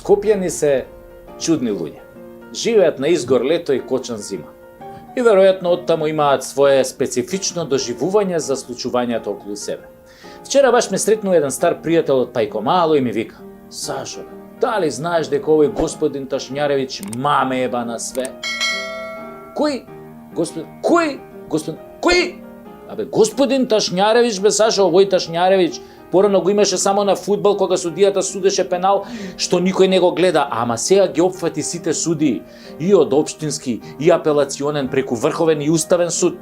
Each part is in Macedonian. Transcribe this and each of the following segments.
Скопјани се чудни луѓе. Живеат на изгор лето и кочан зима. И веројатно оттаму имаат свое специфично доживување за случувањата околу себе. Вчера баш ме сретнува еден стар пријател од Пајко Мало и ми вика: Сашо, дали знаеш дека овој господин Ташњаревиќ маме еба на све? Кој? Господин? Кој? Господин? Кој? Абе, господин Ташњаревиќ, бе, Сашо, овој Ташњаревиќ. Порано го имаше само на фудбал кога судијата судеше пенал, што никој не го гледа, ама сега ги опфати сите судии, и од општински, и апелационен, преку Врховен и Уставен суд.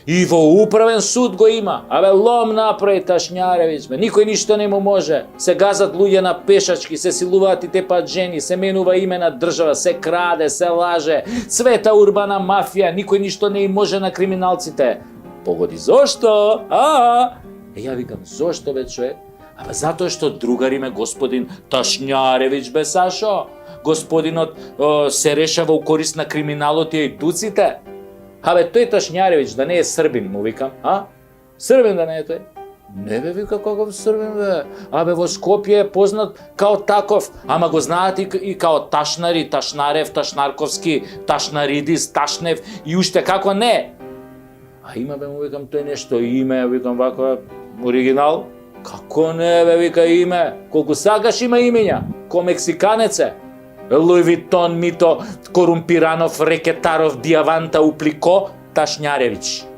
И во Управен суд го има. Абе, лом направи Ташњаревиќ, бе, никој ништо не му може. Се газат луѓе на пешачки, се силуваат и тепаат жени, се менува име на држава, се краде, се лаже, света урбана мафија, никој ништо не им може на криминалците. Погоди, зошто? Ја викам, зошто бе човек? Абе, затоа што другари ме господин Ташњаревиќ, бе, Сашо. Господинот се решава у корист на криминалот и ејдуците. Абе, тој Ташњаревиќ да не е србин, му викам, Србин да не е тој? Не бе, вика, каков србин, бе? Абе, во Скопје е познат као таков, ама го знаат и као Ташнари, Ташнарев, Ташнарковски, Ташнаридис, Ташнев и уште како не. А има, бе, му викам, тој нешто име, викам, вака, оригинал? Како не, бе, вика, име? Колку сакаш има имења? Ко мексиканец е? Луј Витон, Мито, Корумпиранов, Рекетаров, Диаванта, Уплико, Ташњаревиќ.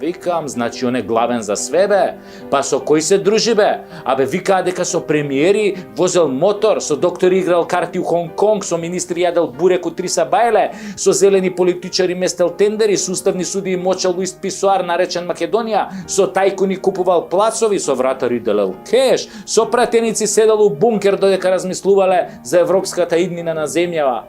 Викам, значи он е главен за све, бе. Па со кој се дружи, бе? Абе, викаа дека со премиери возел мотор, со доктори играл карти у Хонг-Конг, со министри јадел бурек у Триса Бајле, со зелени политичари местел тендери, со уставни судии мочал уист писоар наречен Македонија, со тајкуни купувал плацови, со вратари делел кеш, со пратеници седел у бункер додека размислувале за европската иднина на земјава.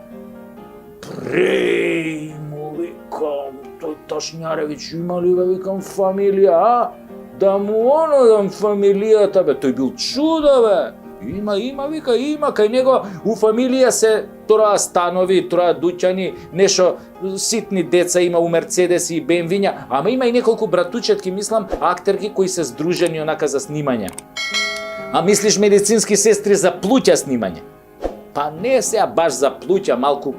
Му викам, тој Ташњаревиќ има ли, бе, викам, фамилија, Да му дам фамилијата, бе, тој бил чудо, бе. Има, вика, има, кај него у фамилија се троа станови, троа дуќани, нешто ситни деца има у Мерцедеси и БМВ-ња, ама има и неколку братучетки, мислам, актерки кои се здружени онака за снимање. А мислиш медицински сестри за плуќа снимање? Па не сега баш за плуќа, малку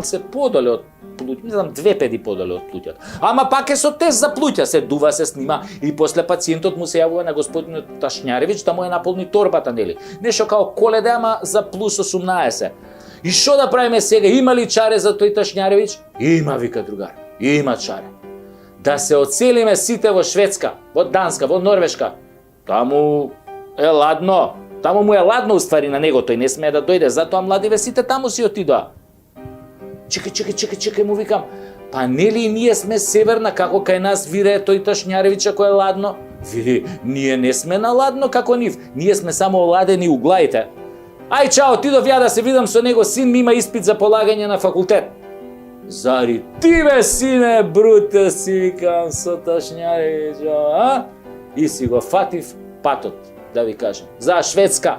се подоле од плуќа, мислам 2 педи подоле од плуќата. Ама пак е со тест за плуќа, се дува, се снима и после пациентот му се јавува на господинот Ташњаревиќ да му ја наполни торбата, нели? Нешто као Коледа, ама за плюс 18. И што да правиме сега? Има ли чаре за тој Ташњаревиќ? Има, вика другар. Има чаре. Да се оцелиме сите во Шведска, во Данска, во Норвешка. Таму е ладно. Таму му е ладно уствари на него, тој не смее да дојде, затоа младиве сите таму си отидоа. Чекај, му викам, па нели ние сме северна, како кај нас вирее тој Ташњаревиќ ако е ладно? Види, ние не сме на ладно како нив, ние сме само оладени у главите. Ај, чао, отидов ја да се видам со него, син ми има испит за полагање на факултет. Зари ти, бе, сине, бруте, си викам со Ташњаревиќ, И си го фатив патот, да ви кажем, за Шведска.